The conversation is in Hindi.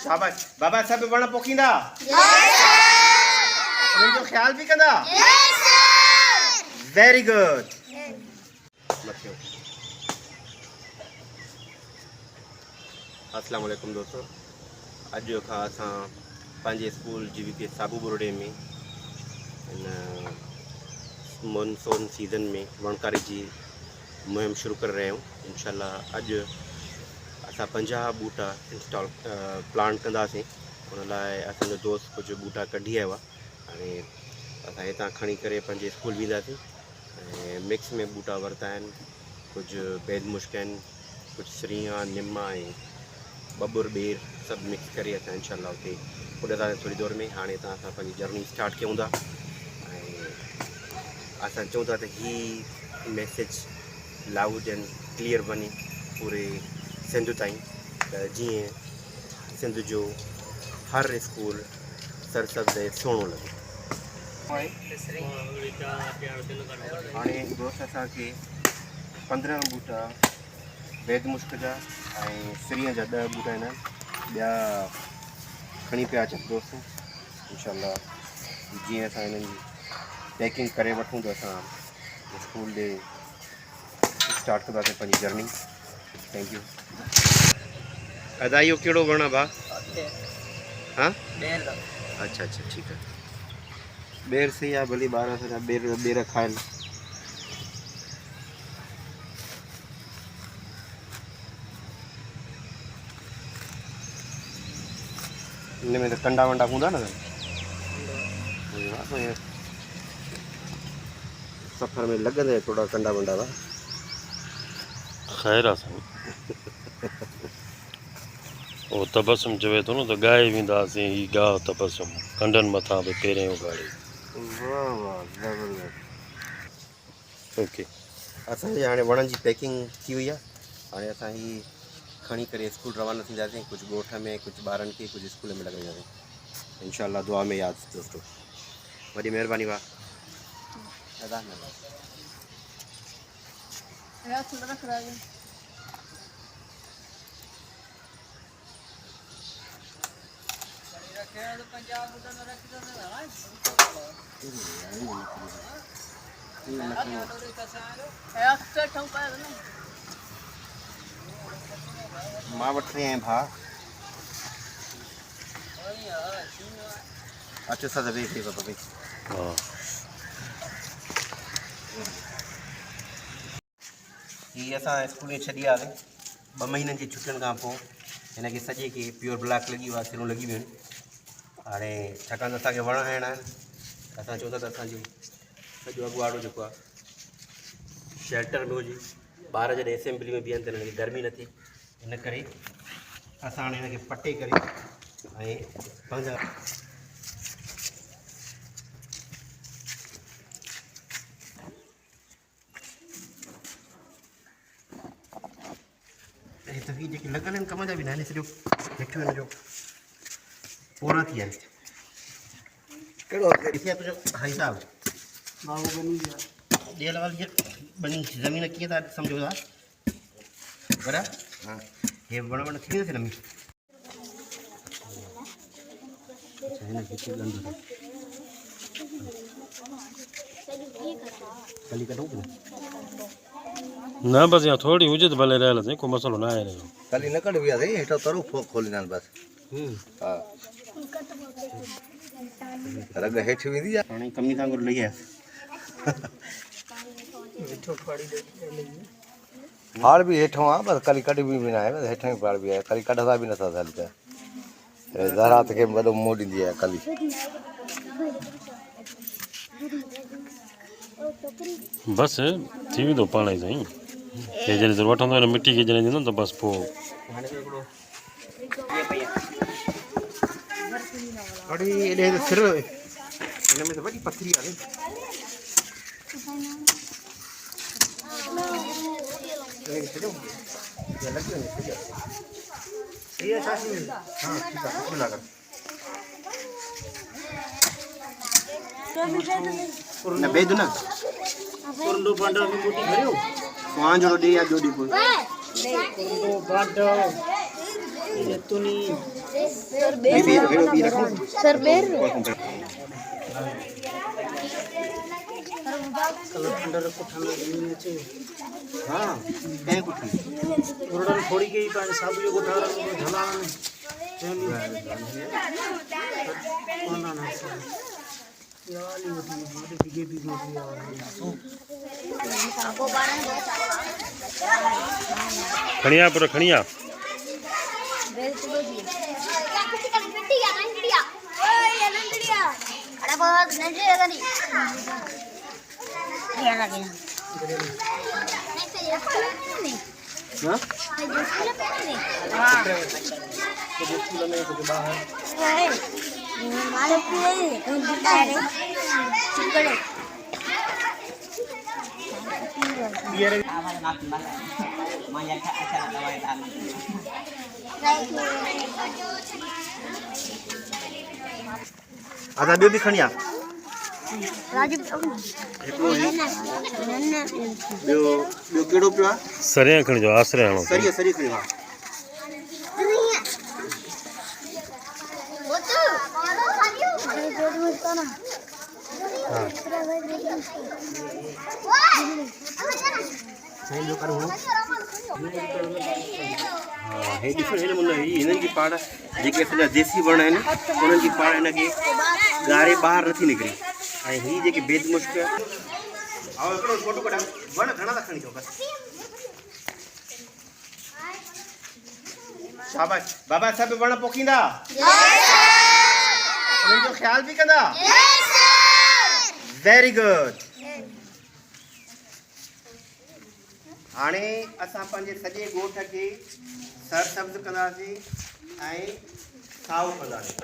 शाबाश बाबा सब वण पोखींदा उन्हनि जो ख्याल भी कंदा वेरी गुड अस्सलाम वालेकुम दोस्तों अॼु खां असां पंहिंजे स्कूल GVK साबू बुरोडे में इन मानसून सीज़न में वणकारी जी मुहिम शुरू कर रहे आहियूं। इंशाल्लाह अॼु असां 50 बूटा इंस्टॉल प्लांट कंदासीं। उन लाइ असांजो दोस्त कुझु बूटा कढी आयो आहे। हाणे असां हितां खणी करे पंहिंजे स्कूल वेंदासीं ऐं मिक्स में बूटा वरिता आहिनि। कुझु बेद मुश्क आहिनि, कुझु सरिया निम ऐं बबुर बेर सभु मिक्स करे असां इंशाल्लाह उते पुॼंदासीं थोरी देरि में। हाणे हितां असां पंहिंजी जर्नी स्टार्ट कयूं था ऐं असां चऊं था त हीअ मैसेज लाउड एंड क्लियर वञे पूरे सिंध ताईं त जीअं सिंध जो हर स्कूल सरसब्ज़ ऐं सुहिणो लॻे। हाणे दोस्त असांखे 15 बूटा बेद मुश्क जा ऐं सिरीअ जा 10 बूटा आहिनि ॿिया खणी पिया अचनि दोस्त। इंशाल्लाह जीअं असां हिननि जी पैकिंग करे वठूं त असां स्कूल ॾे स्टार्ट कंदासीं पंहिंजी जर्नी। Thank you. अदा इहो कहिड़ो वण आहे भाउ? हाँ अच्छा अच्छा ठीकु आहे। बेर सही आहे भली ॿार असांजा बेर खाइनि। इन में त कंडा वंडा हूंदा न सफ़र में लॻंदे थोड़ा कंडा वंडा था। ख़ैर आहे ओ तबसम चवे थो न त ॻाए वेंदासीं ही ॻाह तबसम कंडनि मथां बि पहिरें उगाड़े। वाह वाह ज़बरदस्त। ओके असांजे हाणे वणनि जी पैकिंग थी वई आहे। हाणे असां ही खणी करे स्कूल रवाना थींदासीं। कुझु ॻोठ में, कुझु ॿारनि खे, कुझु स्कूल में लॻाईंदासीं। इंशाल्लाह दुआ में यादि दोस्तों। वॾी महिरबानी वाह दादा। मां वठी रही आहियां भाउ। अच्छा सर वेट थी बाबा भाई। हाँ ये असां स्कूल में छॾी आयासीं 2 महीननि जी छुटियुनि खां पोइ। हिनखे सॼे खे प्योर ब्लैक लॻी वियो आहे, सिरूं लॻी वियूं आहिनि। हाणे छाकाणि त असांखे वण हणणा आहिनि असां चऊं था त असांजो सॼो अॻुवाड़ो जेको आहे शेल्टर में हुजे। ॿार जॾहिं असेंबली में बीहनि त हिनखे गर्मी न थिए। इन करे असां हाणे हिनखे पटे करे ऐं पंहिंजा त हीअ जेके लॻल आहिनि कम जा बि न आहिनि। सॼो हेठियो हिन जो पोरा थी विया आहिनि। कहिड़ो ॾिसे तुंहिंजो हिसाब ॾियल वाल बनी ज़मीन कीअं था सम्झो था बराबरि। हाँ हे वण वण थी वेंदासीं न में। अच्छा हिनखे कली कढूं न न बसि यहाँ थोड़ी हुजे त भले रहियल साईं, कोई मसलो न आहे हिन जो। कली न कढबी आहे साईं, हेठो तरू खोलींदा आहिनि बसि। हा रग हेठि वेंदी आहे। हाणे कमी सां गॾु लही आयसि। फाड़ बि हेठों आहे बसि, कली कढबी बि न आहे बसि। हेठों ई फाड़ बि आहे, कली कढंदा बि नथा हली पिया। ज़रात खे वॾो मोह ॾींदी आहे कली। बसि थी वेंदो पाण ई साईं। हे जॾहिं वठंदो हिन मिटी खे जॾहिं ॾींदो त बसि पोइ हाणे त हिकिड़ो अड़े एॾे त सिर हिन में त वॾी पथरी आहे। छॾियो लॻी वञे सही आहे छा थी वेंदी। हाँ ठीकु आहे बिस्मिल्लाह कर। न बेद न कुंडो बंडो की मोटी करियो वहां जो दे या जोड़ी को कुंडो बंडो हाँ कहीं कुछ थोड़ी के पानी सब जो गोठा झला खणिया पर खणिया आधा ॿियो बि खणी आ राजू ॿियो कहिड़ो पियो आहे सरिया खणी जो आसरे हणो सरी खणी हा हे ॾिसो हिन मुंहिंजी हिननि जी पाड़ जेके असांजा देसी वण आहिनि उन्हनि जी पाड़ हिनखे ॻारे ॿाहिरि नथी निकिरे ऐं हीअ जेके बेदमुश्क आओ हिकिड़ो फोटो कढां वण घणा था खणी अचो बसि शाबाश बाबा सभु वण पोखींदा उन्हनि जो ख़्याल बि कंदा वेरी गुड हाणे असां पंहिंजे सॼे ॻोठ खे सरसब्ज़ कंदासीं ऐं साओ कंदासीं